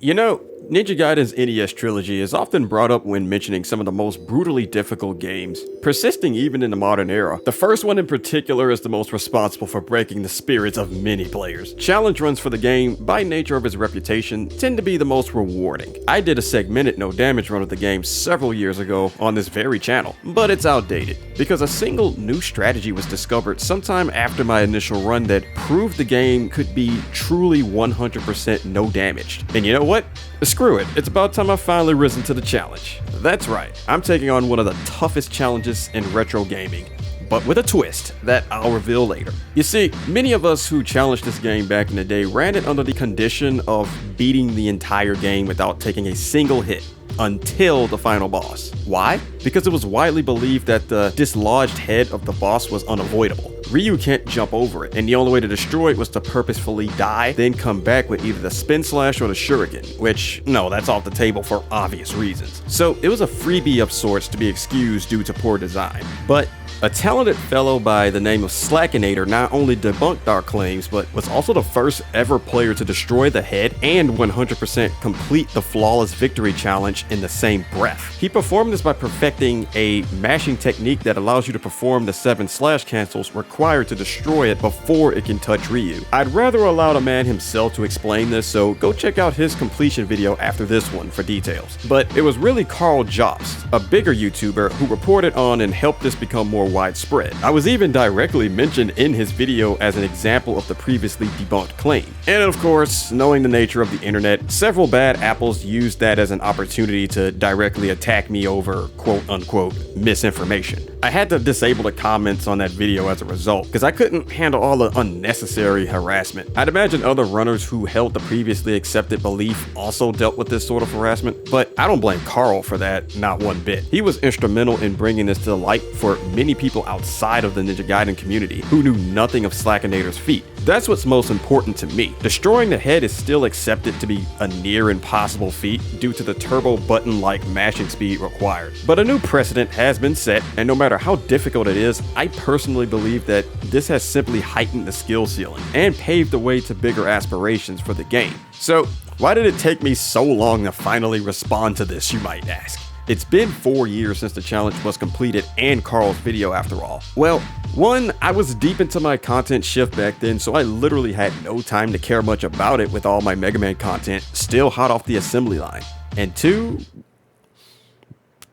You know, Ninja Gaiden's NES trilogy is often brought up when mentioning some of the most brutally difficult games, persisting even in the modern era. The first one in particular is the most responsible for breaking the spirits of many players. Challenge runs for the game, by nature of its reputation, tend to be the most rewarding. I did a segmented no damage run of the game several years ago on this very channel, but it's outdated, because a single new strategy was discovered sometime after my initial run that proved the game could be truly 100% no damaged. And you know what? Screw it, it's about time I finally risen to the challenge. That's right, I'm taking on one of the toughest challenges in retro gaming, but with a twist that I'll reveal later. You see, many of us who challenged this game back in the day ran it under the condition of beating the entire game without taking a single hit until the final boss. Why? Because it was widely believed that the dislodged head of the boss was unavoidable. Ryu can't jump over it, and the only way to destroy it was to purposefully die, then come back with either the spin slash or the shuriken, which, no, that's off the table for obvious reasons. So it was a freebie of sorts to be excused due to poor design. But a talented fellow by the name of Slackinator not only debunked our claims, but was also the first ever player to destroy the head and 100% complete the flawless victory challenge in the same breath. He performed this by perfecting a mashing technique that allows you to perform the 7 slash cancels required to destroy it before it can touch Ryu. I'd rather allow the man himself to explain this, so go check out his completion video after this one for details. But it was really Carl Jobst, a bigger YouTuber, who reported on and helped this become more widespread. I was even directly mentioned in his video as an example of the previously debunked claim. And of course, knowing the nature of the internet, several bad apples used that as an opportunity to directly attack me over quote-unquote misinformation. I had to disable the comments on that video as a result, because I couldn't handle all the unnecessary harassment. I'd imagine other runners who held the previously accepted belief also dealt with this sort of harassment, but I don't blame Carl for that, not one bit. He was instrumental in bringing this to light for many people outside of the Ninja Gaiden community who knew nothing of Slackinator's feat. That's what's most important to me. Destroying the head is still accepted to be a near impossible feat due to the turbo button-like mashing speed required. But a new precedent has been set, and no matter how difficult it is, I personally believe that this has simply heightened the skill ceiling and paved the way to bigger aspirations for the game. So, why did it take me so long to finally respond to this, you might ask? It's been 4 years since the challenge was completed and Carl's video after all. Well, one, I was deep into my content shift back then, so I literally had no time to care much about it with all my Mega Man content still hot off the assembly line. And two,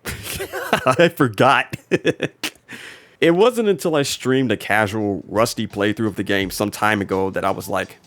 I forgot. It wasn't until I streamed a casual, rusty playthrough of the game some time ago that I was like,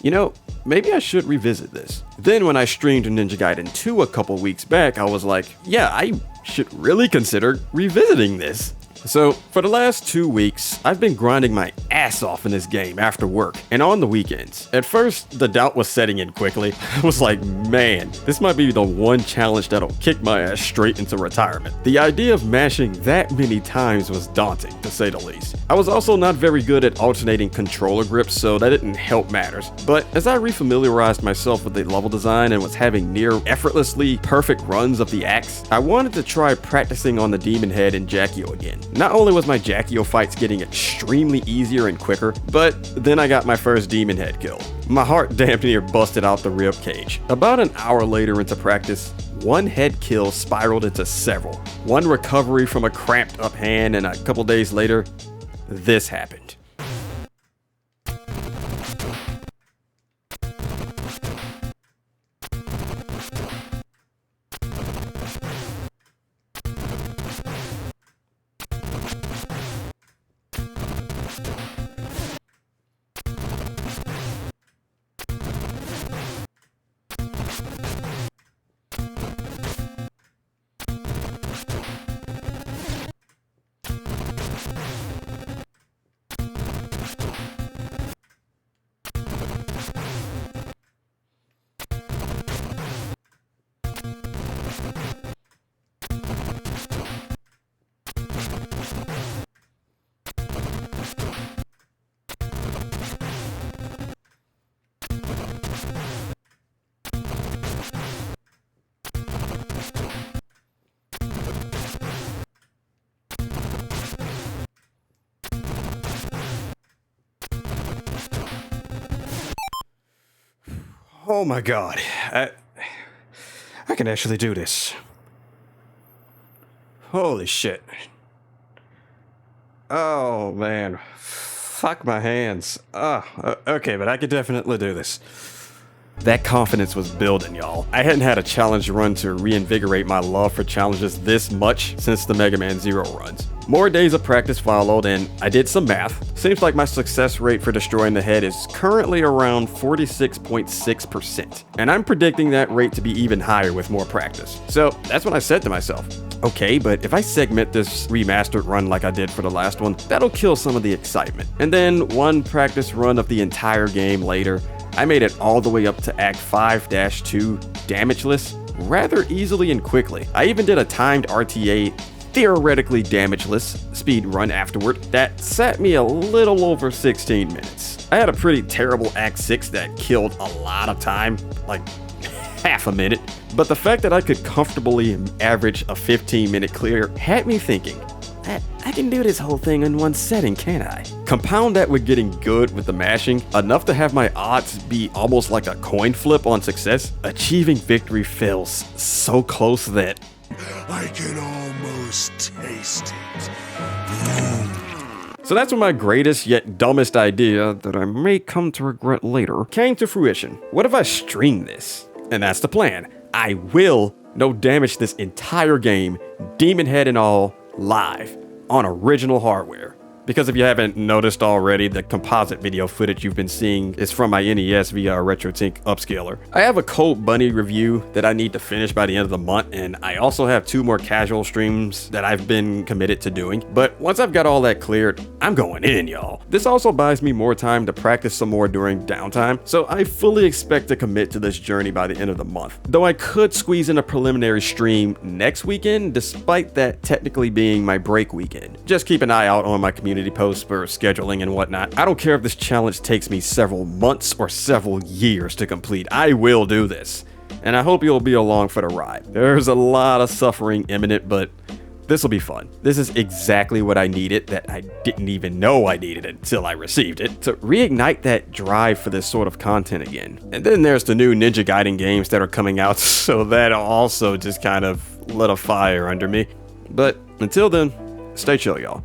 you know, maybe I should revisit this. Then when I streamed Ninja Gaiden 2 a couple weeks back, I was like, yeah, I should really consider revisiting this. So, for the last 2 weeks, I've been grinding my ass off in this game after work and on the weekends. At first, the doubt was setting in quickly. I was like, man, this might be the one challenge that'll kick my ass straight into retirement. The idea of mashing that many times was daunting, to say the least. I was also not very good at alternating controller grips, so that didn't help matters. But as I refamiliarized myself with the level design and was having near effortlessly perfect runs of the axe, I wanted to try practicing on the demon head and Jackio again. Not only was my Jackio fights getting extremely easier and quicker, but then I got my first demon head kill. My heart damn near busted out the rib cage. About an hour later into practice, one head kill spiraled into several. One recovery from a cramped up hand, and a couple days later, this happened. Oh my god. I can actually do this. Holy shit. Oh man. Fuck my hands. Okay, but I could definitely do this. That confidence was building, y'all. I hadn't had a challenge run to reinvigorate my love for challenges this much since the Mega Man Zero runs. More days of practice followed, and I did some math. Seems like my success rate for destroying the head is currently around 46.6%, and I'm predicting that rate to be even higher with more practice. So that's when I said to myself, okay, but if I segment this remastered run like I did for the last one, that'll kill some of the excitement. And then one practice run of the entire game later, I made it all the way up to Act 5-2 damageless rather easily and quickly. I even did a timed RTA, theoretically damageless, speed run afterward that sat me a little over 16 minutes. I had a pretty terrible Act 6 that killed a lot of time, like half a minute, but the fact that I could comfortably average a 15-minute clear had me thinking, I can do this whole thing in one setting, can't I? Compound that with getting good with the mashing, enough to have my odds be almost like a coin flip on success, achieving victory feels so close that I can almost taste it. So that's when my greatest yet dumbest idea, that I may come to regret later, came to fruition. What if I stream this? And that's the plan. I will no damage this entire game, demon head and all, live on original hardware. Because if you haven't noticed already, the composite video footage you've been seeing is from my NES via a RetroTink upscaler. I have a Cold Bunny review that I need to finish by the end of the month, and I also have 2 more casual streams that I've been committed to doing. But once I've got all that cleared, I'm going in, y'all. This also buys me more time to practice some more during downtime, so I fully expect to commit to this journey by the end of the month. Though I could squeeze in a preliminary stream next weekend, despite that technically being my break weekend. Just keep an eye out on my community posts for scheduling and whatnot. I don't care if this challenge takes me several months or several years to complete. I will do this, and I hope you'll be along for the ride. There's a lot of suffering imminent, but this will be fun. This is exactly what I needed that I didn't even know I needed until I received it, to reignite that drive for this sort of content again. And then there's the new Ninja Gaiden games that are coming out, so that also just kind of lit a fire under me. But until then, stay chill, y'all.